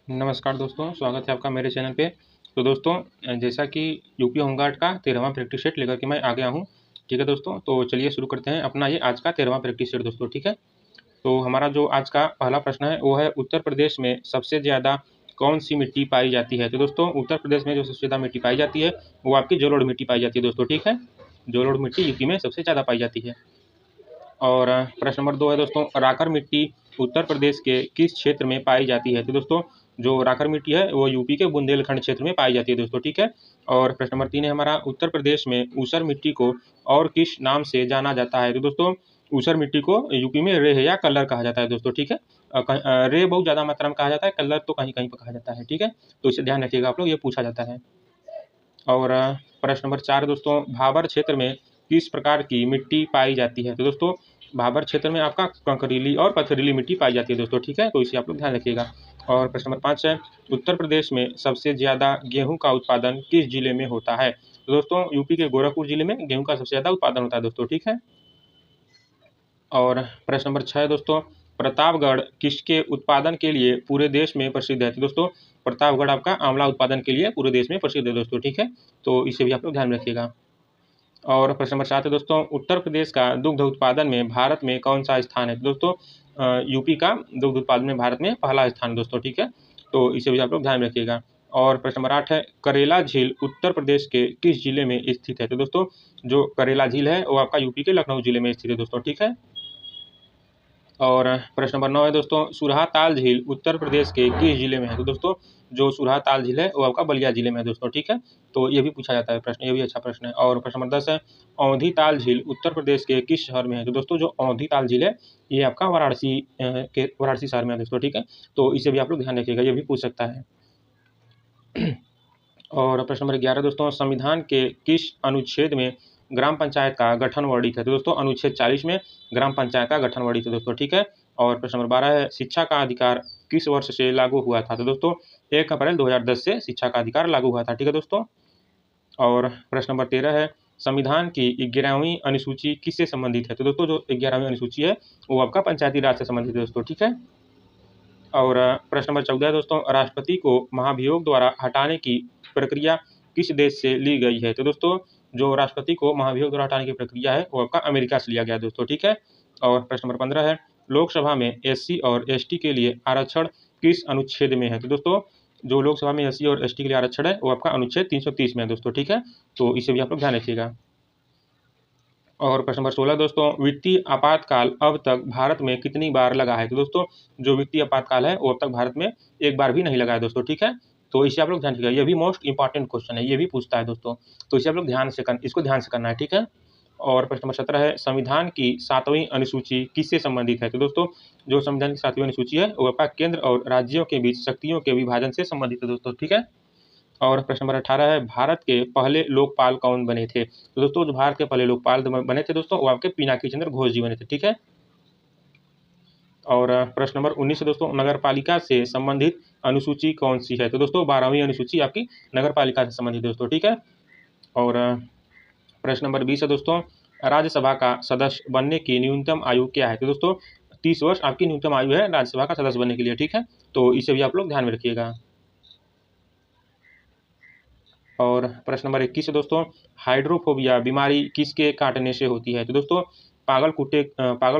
नमस्कार दोस्तों, स्वागत है आपका मेरे चैनल पे। तो दोस्तों, जैसा कि यूपी होमगार्ड का 13वां प्रैक्टिस सेट लेकर के मैं आ गया हूँ। ठीक है दोस्तों, तो चलिए शुरू करते हैं अपना ये आज का 13वां प्रैक्टिस सेट दोस्तों। ठीक है, तो हमारा जो आज का पहला प्रश्न है वो है, उत्तर प्रदेश में सबसे ज़्यादा कौन सी मिट्टी पाई जाती है। तो दोस्तों, उत्तर प्रदेश में जो सबसे ज़्यादा मिट्टी पाई जाती है वो आपकी जलोढ़ मिट्टी पाई जाती है दोस्तों। ठीक है, जलोढ़ मिट्टी यूपी में सबसे ज़्यादा पाई जाती है। और प्रश्न नंबर 2 है दोस्तों, राकर मिट्टी उत्तर प्रदेश के किस क्षेत्र में पाई जाती है। तो दोस्तों, जो राकर मिट्टी है वो यूपी के बुंदेलखंड क्षेत्र में पाई जाती है दोस्तों। ठीक है, और प्रश्न नंबर 3 है हमारा, उत्तर प्रदेश में ऊसर मिट्टी को और किस नाम से जाना जाता है। तो दोस्तों, ऊसर मिट्टी को यूपी में रेह या कलर कहा जाता है दोस्तों। ठीक है, रे बहुत ज़्यादा मात्रा में कहा जाता है, कलर तो कहीं कहीं पर कहा जाता है। ठीक है, तो इसे ध्यान रखिएगा आप लोग, ये पूछा जाता है। और प्रश्न नंबर 4 दोस्तों, भाबर क्षेत्र में किस प्रकार की मिट्टी पाई जाती है। तो दोस्तों, भाबर क्षेत्र में आपका कंकरीली और पथरीली मिट्टी पाई जाती है दोस्तों। ठीक है, तो इसे आप लोग ध्यान रखिएगा। और प्रश्न नंबर 5 है, उत्तर प्रदेश में सबसे ज़्यादा गेहूं का उत्पादन किस जिले में होता है। तो दोस्तों, यूपी के गोरखपुर जिले में गेहूं का सबसे ज़्यादा उत्पादन होता है दोस्तों। ठीक है, और प्रश्न नंबर 6 दोस्तों, प्रतापगढ़ किसके उत्पादन के लिए पूरे देश में प्रसिद्ध है। तो दोस्तों, प्रतापगढ़ आपका आंवला उत्पादन के लिए पूरे देश में प्रसिद्ध है दोस्तों। ठीक है, तो इसे भी आप लोग ध्यान में रखिएगा। और प्रश्न नंबर 7 है दोस्तों, उत्तर प्रदेश का दुग्ध उत्पादन में भारत में कौन सा स्थान है। तो दोस्तों, यूपी का दुग्ध उत्पादन में भारत में पहला स्थान है दोस्तों। ठीक है, तो इसे भी आप लोग ध्यान में रखिएगा। और प्रश्न नंबर 8 है, करेला झील उत्तर प्रदेश के किस जिले में स्थित है। तो दोस्तों, जो करेला झील है वो आपका यूपी के लखनऊ जिले में स्थित है दोस्तों। ठीक है, और प्रश्न नंबर 9 है दोस्तों, सुरहा ताल झील उत्तर प्रदेश के किस जिले में है। तो दोस्तों, जो सुरहा ताल झील है वो आपका बलिया जिले में है दोस्तों। ठीक है, तो ये भी पूछा जाता है प्रश्न, ये भी अच्छा प्रश्न है। और प्रश्न नंबर 10 है, औंधी ताल झील उत्तर प्रदेश के किस शहर में है। तो दोस्तों, जो औंधी ताल झील है ये आपका वाराणसी शहर में है दोस्तों। ठीक है, तो इसे भी आप लोग ध्यान रखिएगा, ये भी पूछ सकता है। और प्रश्न नंबर 11 दोस्तों, संविधान के किस अनुच्छेद में ग्राम पंचायत का गठन वर्णित है। तो दोस्तों, अनुच्छेद 40 में ग्राम पंचायत का गठन वर्णित है दोस्तों। ठीक है, और प्रश्न नंबर 12 है, शिक्षा का अधिकार किस वर्ष से लागू हुआ था। तो दोस्तों, 1 अप्रैल 2010 से शिक्षा का अधिकार लागू हुआ था। ठीक है दोस्तों, और प्रश्न नंबर 13 है, संविधान की 11वीं अनुसूची किससे संबंधित है। तो दोस्तों, जो 11वीं अनुसूची है वो आपका पंचायती राज से संबंधित है दोस्तों। ठीक है, और प्रश्न नंबर 14 है दोस्तों, राष्ट्रपति को महाभियोग द्वारा हटाने की प्रक्रिया किस देश से ली गई है। तो दोस्तों, जो राष्ट्रपति को महाभियोग द्वारा हटाने की प्रक्रिया है वो आपका अमेरिका से लिया गया दोस्तों। ठीक है, और प्रश्न नंबर 15 है, लोकसभा में एससी और एसटी के लिए आरक्षण किस अनुच्छेद में है। तो दोस्तों, जो लोकसभा में एससी और एसटी के लिए आरक्षण है वो आपका अनुच्छेद 330 में है दोस्तों। ठीक है, तो इसे भी आप लोग ध्यान रखिएगा। और प्रश्न नंबर 16 दोस्तों, वित्तीय आपातकाल अब तक भारत में कितनी बार लगा है। तो दोस्तों, जो वित्तीय आपातकाल है वो अब तक भारत में एक बार भी नहीं लगा है दोस्तों। ठीक है, तो इसे आप लोग ध्यान रखिएगा, ये भी मोस्ट इंपॉर्टेंट क्वेश्चन है, ये भी पूछता है दोस्तों, तो इसे आप लोग इसको ध्यान से करना है। ठीक है, और प्रश्न नंबर 17 है, संविधान की 7वीं अनुसूची किससे संबंधित है। तो दोस्तों, जो संविधान की 7वीं अनुसूची है वो आपका केंद्र और राज्यों के बीच शक्तियों के विभाजन से संबंधित है दोस्तों। ठीक है, और प्रश्न नंबर 18 है, भारत के पहले लोकपाल कौन बने थे। तो दोस्तों, जो भारत के पहले लोकपाल बने थे दोस्तों वो आपके पिनाकी चंद्र घोष जी बने थे। ठीक है, और प्रश्न नंबर 19 है दोस्तों, नगर पालिका से संबंधित अनुसूची कौन सी है। तो दोस्तों, 12वीं अनुसूची आपकी नगर पालिका से संबंधित दोस्तों। ठीक है, और प्रश्न नंबर 20 है दोस्तों, राज्यसभा का सदस्य बनने की न्यूनतम आयु क्या है। तो दोस्तों, 30 वर्ष आपकी न्यूनतम आयु है राज्यसभा का सदस्य बनने के लिए। ठीक है, तो इसे भी आप लोग ध्यान में रखिएगा। और प्रश्न नंबर 21 है दोस्तों, हाइड्रोफोबिया बीमारी किसके काटने से होती है। तो दोस्तों, पागल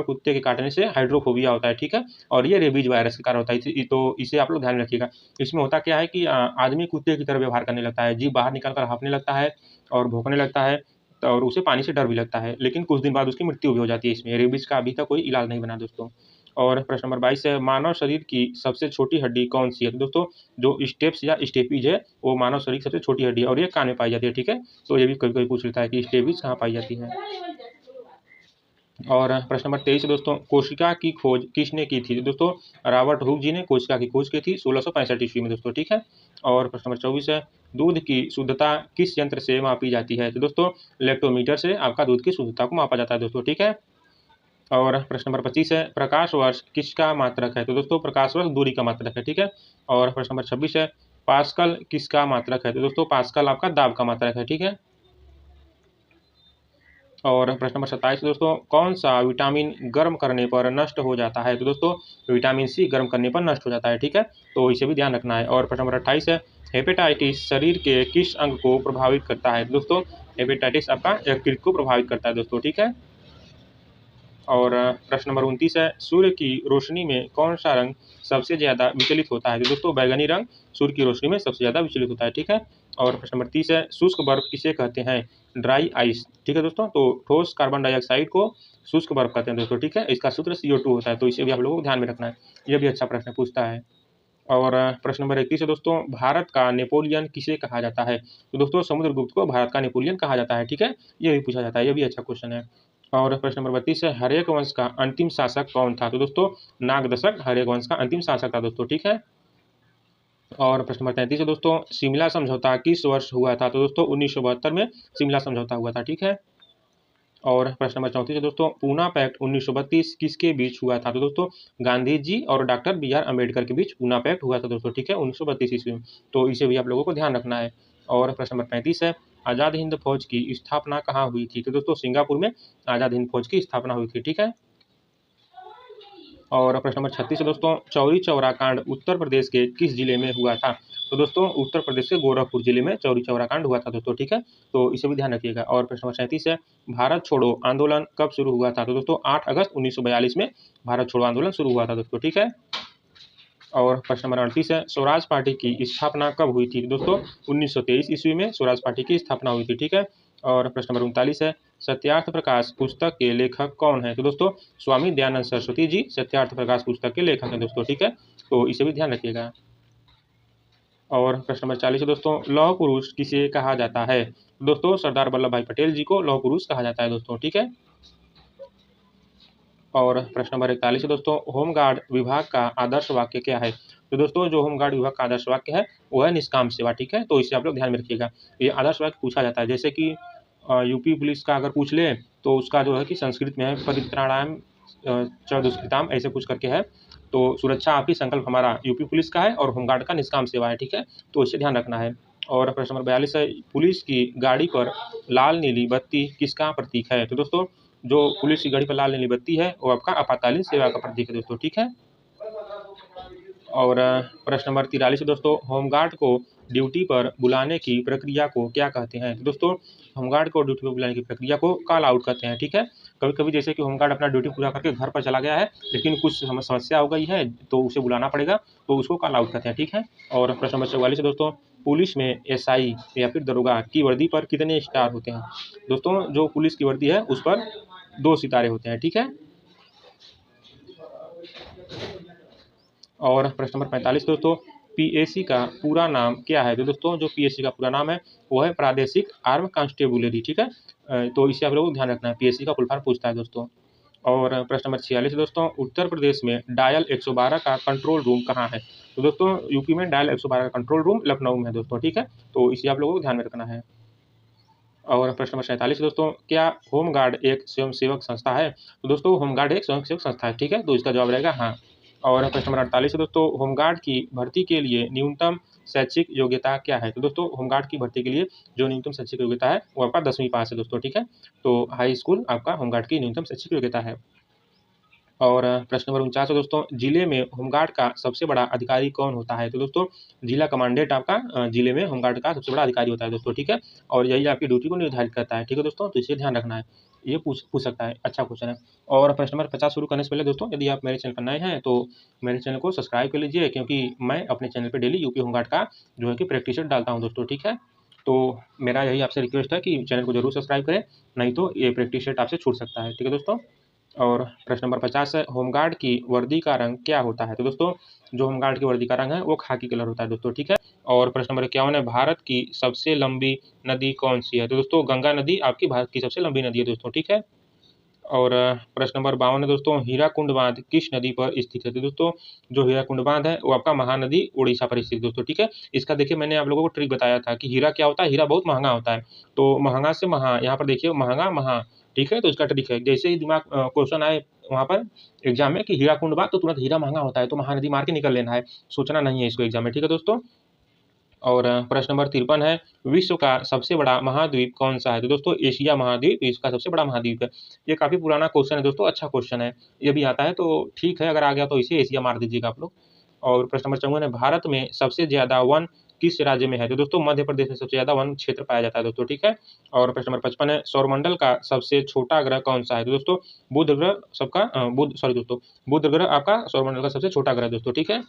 कुत्ते के काटने से हाइड्रोफोबिया होता है। ठीक है, और ये रेबीज वायरस के कारण होता है, तो इसे आप लोग ध्यान में रखिएगा। इसमें होता क्या है कि आदमी कुत्ते की तरह व्यवहार करने लगता है, जीभ बाहर निकल कर हाँफने लगता है और भौंकने लगता है, और उसे पानी से डर भी लगता है, लेकिन कुछ दिन बाद उसकी मृत्यु भी हो जाती है। इसमें रेबीज का अभी तक कोई इलाज नहीं बना दोस्तों। और प्रश्न नंबर 22 है, मानव शरीर की सबसे छोटी हड्डी कौन सी है। तो दोस्तों, जो स्टेप्स या स्टेपीज है वो मानव शरीर की सबसे छोटी हड्डी है और ये कान में पाई जाती है। ठीक है, तो ये भी कभी कभी पूछ लेता है कि स्टेपीज कहाँ पाई जाती है। और प्रश्न नंबर 23 दोस्तों, कोशिका की खोज किसने की थी। तो दोस्तों, रॉबर्ट हुक जी ने कोशिका की खोज की थी 1665 ईस्वी में दोस्तों। ठीक है, और प्रश्न नंबर 24 है, दूध की शुद्धता किस यंत्र से मापी जाती है। तो दोस्तों, लैक्टोमीटर से आपका दूध की शुद्धता को मापा जाता है दोस्तों। ठीक है, और प्रश्न नंबर 25 है, प्रकाश वर्ष किसका मात्रक है। तो दोस्तों, प्रकाश वर्ष दूरी का मात्रक है। ठीक है, और प्रश्न नंबर 26 है, पास्कल किसका मात्रक है। तो दोस्तों, पास्कल आपका दाब का मात्रक है। ठीक है, और प्रश्न नंबर 27 दोस्तों, कौन सा विटामिन गर्म करने पर नष्ट हो जाता है? तो दोस्तों विटामिन सी गर्म करने पर नष्ट हो जाता है, ठीक है, तो इसे भी ध्यान रखना है। और प्रश्न नंबर 28 है, हेपेटाइटिस शरीर के किस अंग को प्रभावित करता है? तो दोस्तों हेपेटाइटिस आपका यकृत को प्रभावित करता है दोस्तों, ठीक है। और प्रश्न नंबर 29 है, सूर्य की रोशनी में कौन सा रंग सबसे ज़्यादा विचलित होता है? तो दोस्तों बैगनी रंग सूर्य की रोशनी में सबसे ज़्यादा विचलित होता है, ठीक है। और प्रश्न नंबर 30 है, शुष्क बर्फ किसे कहते हैं? ड्राई आइस, ठीक है दोस्तों। तो ठोस कार्बन डाइऑक्साइड को शुष्क बर्फ कहते हैं दोस्तों, ठीक है। इसका सूत्र CO2 होता है, तो इसे भी आप लोगों को ध्यान में रखना है, यह भी अच्छा प्रश्न पूछता है। और प्रश्न नंबर 31 है दोस्तों, भारत का नेपोलियन किसे कहा जाता है? तो दोस्तों समुद्रगुप्त को भारत का नेपोलियन कहा जाता है, ठीक है, ये भी पूछा जाता है, ये भी अच्छा क्वेश्चन है। और प्रश्न नंबर 32 है, हर्यक वंश का अंतिम शासक कौन था? तो दोस्तों नागदशक हर्यक वंश का अंतिम शासक था दोस्तों, ठीक है। और प्रश्न नंबर 33 है दोस्तों, शिमला समझौता किस वर्ष हुआ था? तो दोस्तों 1972 में शिमला समझौता हुआ था, ठीक है। और प्रश्न नंबर 34 है दोस्तों, पूना पैक्ट 1932 किसके बीच हुआ था? तो दोस्तों गांधी जी और डॉक्टर BR अम्बेडकर के बीच पूना पैक्ट हुआ था दोस्तों, ठीक है, 1932 ईस्वी में, तो इसे भी आप लोगों को ध्यान रखना है। और प्रश्न नंबर 35 है, आज़ाद हिंद फौज की स्थापना कहाँ हुई थी? तो दोस्तों सिंगापुर में आज़ाद हिंद फौज की स्थापना हुई थी, ठीक है। और प्रश्न नंबर 36 है दोस्तों, चौरी चौरा कांड उत्तर प्रदेश के किस जिले में हुआ था? तो दोस्तों उत्तर प्रदेश के गोरखपुर जिले में चौरी चौरा कांड हुआ था दोस्तों, ठीक है, तो इसे भी ध्यान रखिएगा। और प्रश्न नंबर 37 है, भारत छोड़ो आंदोलन कब शुरू हुआ था? तो दोस्तों 8 अगस्त 1942 में भारत छोड़ो आंदोलन शुरू हुआ था दोस्तों, ठीक है। और प्रश्न नंबर 38 है, स्वराज पार्टी की स्थापना कब हुई थी? दोस्तों 1923 ईस्वी में स्वराज पार्टी की स्थापना हुई थी, ठीक है। और प्रश्न नंबर 39 है, सत्यार्थ प्रकाश पुस्तक के लेखक कौन है? तो दोस्तों स्वामी दयानंद सरस्वती जी सत्यार्थ प्रकाश पुस्तक के लेखक हैं दोस्तों, ठीक है, तो इसे भी ध्यान रखिएगा। और प्रश्न नंबर 40 है दोस्तों, लौह पुरुष किसे कहा जाता है? दोस्तों सरदार वल्लभ भाई पटेल जी को लौह पुरुष कहा जाता है दोस्तों, ठीक है। और प्रश्न नंबर 41 है दोस्तों, होमगार्ड विभाग का आदर्श वाक्य क्या है? तो दोस्तों जो होमगार्ड विभाग का आदर्श वाक्य है वो है निष्काम सेवा, ठीक है, तो इसे आप लोग ध्यान में रखिएगा। ये आदर्श वाक्य पूछा जाता है, जैसे कि यूपी पुलिस का अगर पूछ ले तो उसका जो है कि संस्कृत में है परित्राणायाम च दुष्कृताम, ऐसे कुछ करके है। तो सुरक्षा आपकी संकल्प हमारा यूपी पुलिस का है और होमगार्ड का निष्काम सेवा है, ठीक है, तो इसे ध्यान रखना है। और प्रश्न नंबर 42 है, पुलिस की गाड़ी पर लाल नीली बत्ती किसका प्रतीक है? तो दोस्तों जो पुलिस की गाड़ी पर लाल नीली बत्ती है वो आपका आपातकालीन सेवा का प्रतीक है दोस्तों, ठीक है। और प्रश्न नंबर 43 दोस्तों, होमगार्ड को ड्यूटी पर बुलाने की प्रक्रिया को क्या कहते हैं? तो दोस्तों होमगार्ड को ड्यूटी पर बुलाने की प्रक्रिया को कॉल आउट कहते हैं, ठीक है। कभी कभी जैसे कि होमगार्ड अपना ड्यूटी पूरा करके घर पर चला गया है लेकिन कुछ समस्या हो गई है तो उसे बुलाना पड़ेगा, तो उसको कॉल आउट कहते हैं, ठीक है। और प्रश्न नंबर 44 दोस्तों, पुलिस में SI या फिर दरोगा की वर्दी पर कितने स्टार होते हैं? दोस्तों जो पुलिस की वर्दी है उस पर 2 सितारे होते हैं, ठीक है। और प्रश्न नंबर 45 दोस्तों, PAC का पूरा नाम क्या है? तो दोस्तों जो PAC का पूरा नाम है वो है प्रादेशिक आर्म कांस्टेबुलरी, ठीक है, तो इसे आप लोगों को ध्यान रखना है, PAC का फुल फॉर्म पूछता है दोस्तों। और प्रश्न नंबर 46 दोस्तों, उत्तर प्रदेश में डायल 112 का कंट्रोल रूम कहाँ है? तो दोस्तों यूपी में डायल 112 का कंट्रोल रूम लखनऊ में है दोस्तों, ठीक है, तो इसे आप लोगों को ध्यान में रखना है। और प्रश्न नंबर 47 दोस्तों, क्या होमगार्ड एक स्वयंसेवक संस्था है? तो दोस्तों होमगार्ड एक स्वयंसेवक संस्था है, ठीक है, तो इसका जवाब रहेगा हाँ। और प्रश्न नंबर 48 दोस्तों, होमगार्ड की भर्ती के लिए न्यूनतम शैक्षिक योग्यता क्या है? तो दोस्तों होमगार्ड की भर्ती के लिए जो न्यूनतम शैक्षिक योग्यता है वो आपका 10वीं पास है दोस्तों, ठीक है, तो हाई स्कूल आपका होमगार्ड की न्यूनतम शैक्षिक योग्यता है। और प्रश्न नंबर 49 है दोस्तों, जिले में होमगार्ड का सबसे बड़ा अधिकारी कौन होता है? तो दोस्तों जिला कमांडेंट आपका जिले में होमगार्ड का सबसे बड़ा अधिकारी होता है दोस्तों, ठीक है, और यही आपकी ड्यूटी को निर्धारित करता है, ठीक है दोस्तों, तो इसे ध्यान रखना है, ये पूछ सकता है, अच्छा क्वेश्चन है। और प्रश्न नंबर 50 शुरू करने से पहले दोस्तों यदि आप मेरे चैनल पर नए हैं तो मेरे चैनल को सब्सक्राइब कर लीजिए, क्योंकि मैं अपने चैनल पर डेली यूपी होमगार्ड का जो है कि प्रैक्टिस सेट डालता हूँ दोस्तों, ठीक है, तो मेरा यही आपसे रिक्वेस्ट है कि चैनल को जरूर सब्सक्राइब करें, नहीं तो ये प्रैक्टिस सेट आपसे छूट सकता है, ठीक है दोस्तों। और प्रश्न नंबर 50 है, होमगार्ड की वर्दी का रंग क्या होता है? तो दोस्तों जो होमगार्ड की वर्दी का रंग है वो खाकी कलर होता है दोस्तों, ठीक है। और प्रश्न नंबर 51 है, भारत की सबसे लंबी नदी कौन सी है? तो दोस्तों गंगा नदी आपकी भारत की सबसे लंबी नदी है दोस्तों, ठीक है। और प्रश्न नंबर 52 है दोस्तों, हीराकुंड बांध किस नदी पर स्थित है? तो दोस्तों जो हीराकुंड बांध है वो आपका महानदी उड़ीसा पर स्थित है दोस्तों, ठीक है। इसका देखिए मैंने आप लोगों को ट्रिक बताया था कि हीरा क्या होता है, हीरा बहुत महंगा होता है, तो महंगा से महा, यहाँ पर देखिए महंगा महा, ठीक है, तो इसका ट्रिक है, जैसे ही दिमाग क्वेश्चन आए वहाँ पर एग्जाम में कि हीराकुंड बांध, तो तुरंत हीरा महंगा होता है तो महानदी मार के निकल लेना है, सोचना नहीं है इसको एग्जाम में, ठीक है दोस्तों। और प्रश्न नंबर 53 है, विश्व का सबसे बड़ा महाद्वीप कौन सा है? तो दोस्तों एशिया महाद्वीप विश्व का सबसे बड़ा महाद्वीप है। ये काफ़ी पुराना क्वेश्चन है दोस्तों, अच्छा क्वेश्चन है। ये भी आता है तो ठीक है, अगर आ गया तो इसे एशिया मार दीजिएगा आप लोग। और प्रश्न नंबर 54 है, भारत में सबसे ज़्यादा वन किस राज्य में है? तो दोस्तों मध्य प्रदेश में सबसे ज़्यादा वन क्षेत्र पाया जाता है दोस्तों, ठीक है। और प्रश्न नंबर 55 है, सौरमंडल का सबसे छोटा ग्रह कौन सा है? तो दोस्तों बुध ग्रह सबका बुध सॉरी दोस्तों बुध ग्रह आपका सौरमंडल का सबसे छोटा ग्रह दोस्तों, ठीक है।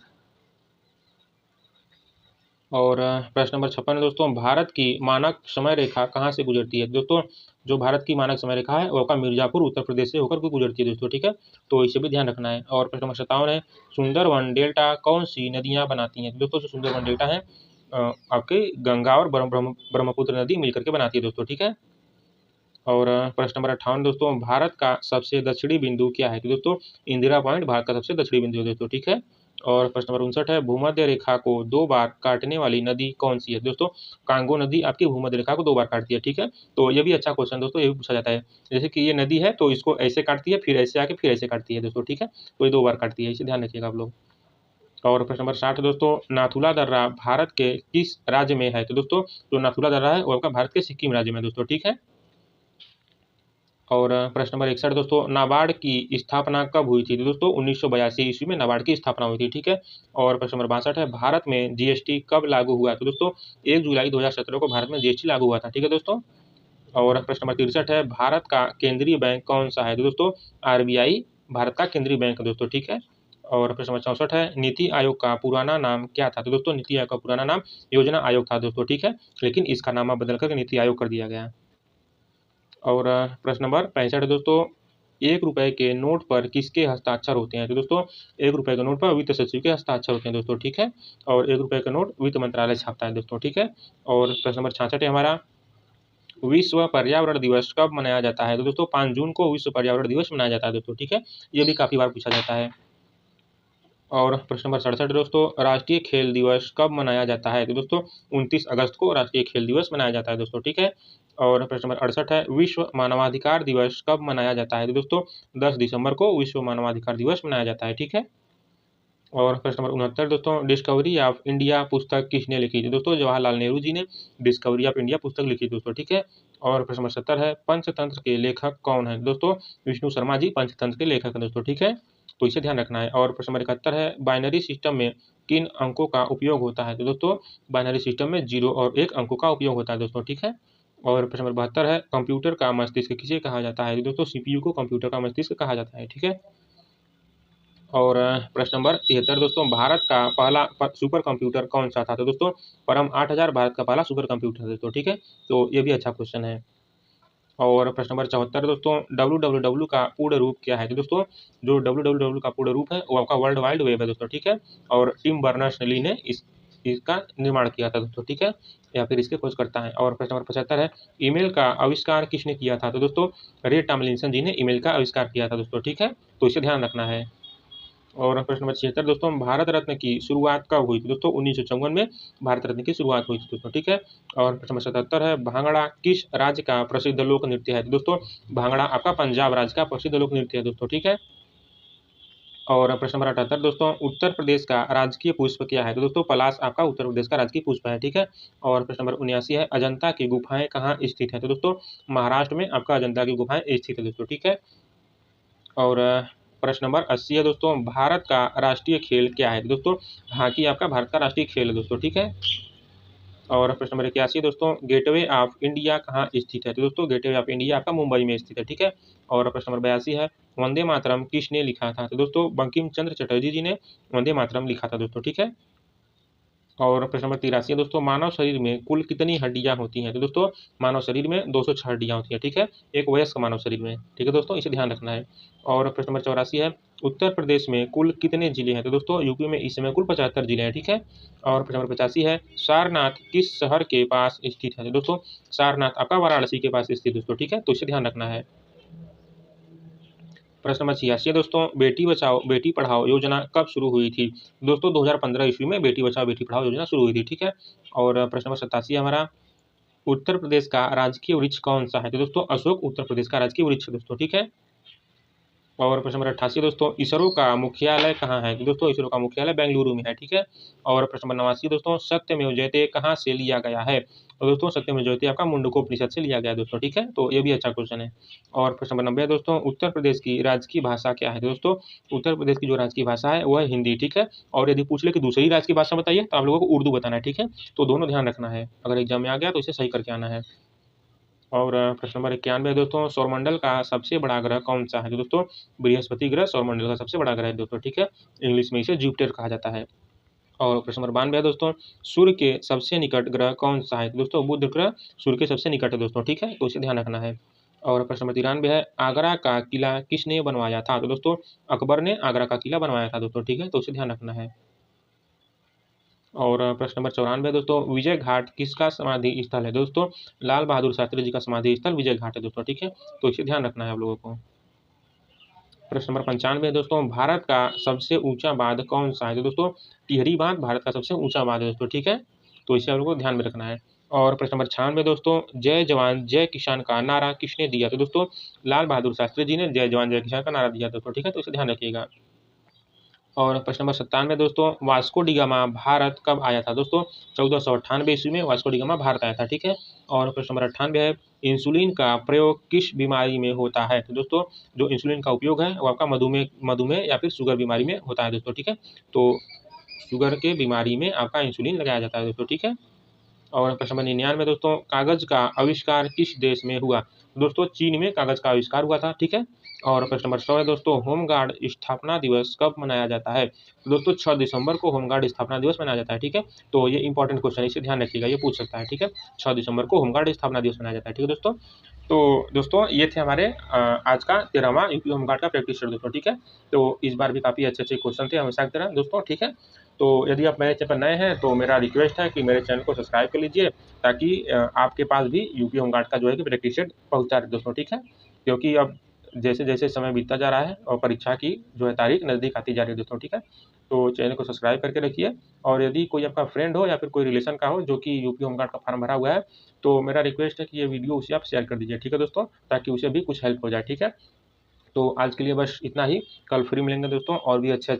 और प्रश्न नंबर 56 है दोस्तों, भारत की मानक समय रेखा कहाँ से गुजरती है? दोस्तों जो भारत की मानक समय रेखा है वो आपका मिर्जापुर उत्तर प्रदेश से होकर के गुजरती है दोस्तों, ठीक है। तो इसे भी ध्यान रखना है। और प्रश्न नंबर 57 है, सुंदरवन डेल्टा कौन सी नदियाँ बनाती हैं? तो दोस्तों जो सुंदरवन डेल्टा है आपके गंगा और ब्रह्मपुत्र नदी मिलकर के बनाती है दोस्तों, ठीक है। और प्रश्न नंबर 58 दोस्तों, भारत का सबसे दक्षिणी बिंदु क्या है? तो दोस्तों इंदिरा पॉइंट भारत का सबसे दक्षिणी बिंदु है दोस्तों, ठीक है। और प्रश्न नंबर 59 है, भूमध्य रेखा को 2 बार काटने वाली नदी कौन सी है? दोस्तों कांगो नदी आपकी भूमध्य रेखा को 2 बार काटती है, ठीक है। तो ये भी अच्छा क्वेश्चन दोस्तों, ये भी पूछा जाता है। जैसे कि ये नदी है तो इसको ऐसे काटती है, फिर ऐसे आके फिर ऐसे काटती है दोस्तों, ठीक है। तो ये 2 बार काटती है, इसे ध्यान रखिएगा आप लोग। और प्रश्न नंबर 60 दोस्तों, नाथुला दर्रा भारत के किस राज्य में है? तो दोस्तों जो नाथुला दर्रा है वो आपका भारत के सिक्किम राज्य में दोस्तों, ठीक है। और प्रश्न नंबर 61 दोस्तों, नाबार्ड की स्थापना कब हुई थी? तो दोस्तों 1982 ईस्वी में नाबार्ड की स्थापना हुई थी, ठीक है। और प्रश्न नंबर 62 है, भारत में जीएसटी कब लागू हुआ? तो दोस्तों 1 जुलाई 2017 को भारत में जीएसटी लागू हुआ था, ठीक है दोस्तों। और प्रश्न नंबर 63 है, भारत का केंद्रीय बैंक कौन सा है? तो दोस्तों आरबीआई भारत का केंद्रीय बैंक है दोस्तों, ठीक है। और प्रश्न नंबर 64 है, नीति आयोग का पुराना नाम क्या था? तो दोस्तों नीति आयोग का पुराना नाम योजना आयोग था दोस्तों, ठीक है। लेकिन इसका नाम बदल कर नीति आयोग कर दिया गया। और प्रश्न नंबर 65 दोस्तों, 1 रुपए के नोट पर किसके हस्ताक्षर होते हैं? तो दोस्तों 1 रुपए के नोट पर वित्त सचिव के हस्ताक्षर होते हैं दोस्तों, ठीक है। और 1 रुपए का नोट वित्त मंत्रालय छापता है दोस्तों, ठीक है। और प्रश्न नंबर 66 है हमारा, विश्व पर्यावरण दिवस कब मनाया जाता है? तो दोस्तों 5 जून को विश्व पर्यावरण दिवस मनाया जाता है दोस्तों, ठीक है। ये भी काफ़ी बार पूछा जाता है। और प्रश्न नंबर 67 दोस्तों, राष्ट्रीय खेल दिवस कब मनाया जाता है? तो दोस्तों 29 अगस्त को राष्ट्रीय खेल दिवस मनाया जाता है दोस्तों, ठीक है। और प्रश्न नंबर 68 है, विश्व मानवाधिकार दिवस कब मनाया जाता है? तो दोस्तों 10 दिसंबर को विश्व मानवाधिकार दिवस मनाया जाता है, ठीक है। और प्रश्न नंबर 69 दोस्तों, डिस्कवरी ऑफ इंडिया पुस्तक किसने लिखी थी? दोस्तों जवाहरलाल नेहरू जी ने डिस्कवरी ऑफ इंडिया पुस्तक लिखी दोस्तों, ठीक है। और प्रश्न नंबर 70 है, पंचतंत्र के लेखक कौन है? दोस्तों विष्णु शर्मा जी पंचतंत्र के लेखक हैं दोस्तों, ठीक है। तो इसे ध्यान रखना है। और प्रश्न नंबर 71 है, बाइनरी सिस्टम में किन अंकों का उपयोग होता है? तो दोस्तों बाइनरी सिस्टम में 0 और 1 अंकों का उपयोग होता है दोस्तों, ठीक है। और प्रश्न नंबर 72 है, कंप्यूटर का मस्तिष्क किसे कहा जाता है? तो दोस्तों सीपीयू को कंप्यूटर का मस्तिष्क कहा जाता है, ठीक है। और प्रश्न नंबर 73 दोस्तों, भारत का पहला सुपर कंप्यूटर कौन सा था? तो दोस्तों परम 8000 भारत का पहला सुपर कंप्यूटर है दोस्तों, ठीक है। तो ये भी अच्छा क्वेश्चन है। और प्रश्न नंबर 74 दोस्तों, www का पूर्ण रूप क्या है? तो दोस्तों जो www का पूर्ण रूप है वो आपका वर्ल्ड वाइड वेब है दोस्तों, ठीक है। और टिम बर्नर्स-ली ने इसका निर्माण किया था दोस्तों, ठीक है, या फिर इसके खोज करता है। और प्रश्न नंबर 75 है, ईमेल का आविष्कार किसने किया था? तो दोस्तों रे टॉमलिंसन जी ने ईमेल का आविष्कार किया था दोस्तों, ठीक है। तो इसे ध्यान रखना है। और प्रश्न नंबर 76 दोस्तों, भारत रत्न की शुरुआत कब हुई थी? दोस्तों 1954 में भारत रत्न की शुरुआत हुई थी दोस्तों, ठीक है। और प्रश्न नंबर 77 है, भांगड़ा किस राज्य का प्रसिद्ध लोक नृत्य है? तो दोस्तों भांगड़ा आपका पंजाब राज्य का प्रसिद्ध लोक नृत्य है दोस्तों, ठीक है। और प्रश्न नंबर 78 दोस्तों, उत्तर प्रदेश का राजकीय पुष्प क्या है? तो दोस्तों पलाश आपका उत्तर प्रदेश का राजकीय पुष्प है, ठीक है। और प्रश्न नंबर 79 है, अजंता की गुफाएं कहाँ स्थित है? तो दोस्तों महाराष्ट्र में आपका अजंता की गुफाएं स्थित है दोस्तों, ठीक है। और प्रश्न नंबर 80 है दोस्तों, भारत का राष्ट्रीय खेल क्या है? दोस्तों हॉकी आपका भारत का राष्ट्रीय खेल है दोस्तों, ठीक है। और प्रश्न नंबर 81 दोस्तों, गेटवे ऑफ इंडिया कहाँ स्थित है? तो दोस्तों गेटवे ऑफ इंडिया आपका मुंबई में स्थित है, ठीक है। और प्रश्न नंबर 82 है, वंदे मातरम किसने लिखा था? तो दोस्तों बंकिम चंद्र चटर्जी जी ने वंदे मातरम लिखा था दोस्तों, ठीक है। और प्रश्न नंबर 83 है दोस्तों, मानव शरीर में कुल कितनी हड्डियां होती हैं? तो दोस्तों मानव शरीर में 206 हड्डियां होती हैं, ठीक है, एक वयस्क मानव शरीर में, ठीक है दोस्तों, इसे ध्यान रखना है। और प्रश्न नंबर 84 है, उत्तर प्रदेश में कुल कितने जिले हैं? तो दोस्तों यूपी में इस समय कुल 75 जिले हैं, ठीक है। और प्रश्न नंबर 85 है, सारनाथ किस शहर के पास स्थित है? तो दोस्तों सारनाथ आपका वाराणसी के पास स्थित दोस्तों, ठीक है, तो इसे ध्यान रखना है। प्रश्न नंबर 86 दोस्तों, बेटी बचाओ बेटी पढ़ाओ योजना कब शुरू हुई थी? दोस्तों 2015 ईस्वी में बेटी बचाओ बेटी पढ़ाओ योजना शुरू हुई थी, ठीक है। और प्रश्न नंबर 87 हमारा, उत्तर प्रदेश का राजकीय वृक्ष कौन सा है? तो दोस्तों अशोक उत्तर प्रदेश का राजकीय वृक्ष है दोस्तों, ठीक है। और प्रश्न नंबर 88 दोस्तों, इसरो का मुख्यालय कहाँ है? तो दोस्तों इसरो का मुख्यालय बेंगलुरु में है, ठीक है। और प्रश्न नंबर 89 दोस्तों, सत्यमेव जयते कहाँ से लिया गया है? तो दोस्तों सत्यमेव जयते आपका मुंडकोपनिषद से लिया गया है दोस्तों, ठीक है। तो ये भी अच्छा क्वेश्चन है। और प्रश्न नंबर 90 दोस्तों, उत्तर प्रदेश की राजकीय भाषा क्या है? तो दोस्तों उत्तर प्रदेश की जो राजकीय भाषा है वो है हिंदी, ठीक है। और यदि पूछ ले कि दूसरी राजकीय भाषा बताइए तो आप लोगों को उर्दू बताना है, ठीक है। तो दोनों ध्यान रखना है, अगर एग्जाम में आ गया तो इसे सही करके आना है। और प्रश्न नंबर 91 दोस्तों, सौरमंडल का सबसे बड़ा ग्रह कौन सा है? तो दोस्तों बृहस्पति ग्रह सौरमंडल का सबसे बड़ा ग्रह है दोस्तों, ठीक है। इंग्लिश में इसे जुपिटर कहा जाता है। और प्रश्न नंबर 92 दोस्तों, सूर्य के सबसे निकट ग्रह कौन सा है? तो दोस्तों बुध ग्रह सूर्य के सबसे निकट है दोस्तों, ठीक है। तो इसे ध्यान रखना है। और प्रश्न नंबर 93 है, आगरा का किला किसने बनवाया था? तो दोस्तों अकबर ने आगरा का किला बनवाया था दोस्तों, ठीक है। तो इसे ध्यान रखना है। और प्रश्न नंबर 94 दोस्तों, विजय घाट किसका समाधि स्थल है? दोस्तों लाल बहादुर शास्त्री जी का समाधि स्थल विजय घाट है दोस्तों, ठीक है। तो इसे ध्यान रखना है आप लोगों को। प्रश्न नंबर 95 दोस्तों, भारत का सबसे ऊंचा बांध कौन सा है? तो दोस्तों टिहरी बांध भारत का सबसे ऊंचा बांध है दोस्तों, ठीक है। तो इसे आप लोगों को ध्यान में रखना है। और प्रश्न नंबर 96 दोस्तों, जय जवान जय किसान का नारा किसने दिया? तो दोस्तों लाल बहादुर शास्त्री जी ने जय जवान जय किसान का नारा दिया दोस्तों, ठीक है। तो इसे ध्यान रखिएगा। और प्रश्न नंबर 97 दोस्तों, वास्को डी गामा भारत कब आया था? दोस्तों 1498 ईस्वी में वास्को डी गामा भारत आया था, ठीक है। और प्रश्न नंबर 98 है, इंसुलिन का प्रयोग किस बीमारी में होता है? तो दोस्तों जो इंसुलिन का उपयोग है वो आपका मधुमेह मधुमेह या फिर शुगर बीमारी में होता है दोस्तों, ठीक है। तो शुगर के बीमारी में आपका इंसुलिन लगाया जाता है दोस्तों, ठीक है। और प्रश्न नंबर 99 दोस्तों, कागज का आविष्कार किस देश में हुआ? दोस्तों चीन में कागज का आविष्कार हुआ था, ठीक है। और प्रश्न नंबर 100 है दोस्तों, होमगार्ड स्थापना दिवस कब मनाया जाता है? तो दोस्तों 6 दिसंबर को होमगार्ड स्थापना दिवस मनाया जाता है, ठीक है। तो ये इंपॉर्टेंट क्वेश्चन है, इसे ध्यान रखिएगा, ये पूछ सकता है, ठीक है। 6 दिसंबर को होमगार्ड स्थापना दिवस मनाया जाता है, ठीक है दोस्तों। तो दोस्तों ये थे हमारे आज का 13वां यूपी होमगार्ड का प्रैक्टिस सेट दोस्तों, ठीक है। तो इस बार भी काफ़ी अच्छे क्वेश्चन थे हमेशा की तरह दोस्तों, ठीक है। तो यदि आप मेरे चैनल पर नए हैं तो मेरा रिक्वेस्ट है कि मेरे चैनल को सब्सक्राइब कर लीजिए, ताकि आपके पास भी यूपी होमगार्ड का जो है कि प्रैक्टिस सेट पहुँचा रहे दोस्तों, ठीक है। क्योंकि अब जैसे जैसे समय बीतता जा रहा है और परीक्षा की जो है तारीख नज़दीक आती जा रही है दोस्तों, ठीक है। तो चैनल को सब्सक्राइब करके रखिए। और यदि कोई आपका फ्रेंड हो या फिर कोई रिलेशन का हो जो कि यूपी होमगार्ड का फॉर्म भरा हुआ है, तो मेरा रिक्वेस्ट है कि ये वीडियो उसे आप शेयर कर दीजिए, ठीक है दोस्तों, ताकि उसे भी कुछ हेल्प हो जाए, ठीक है। तो आज के लिए बस इतना ही। कल फ्री मिलेंगे दोस्तों और भी अच्छे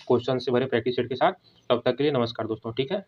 क्वेश्चन से भरे प्रैक्टिस सेट के साथ। तब तक के लिए नमस्कार दोस्तों, ठीक है।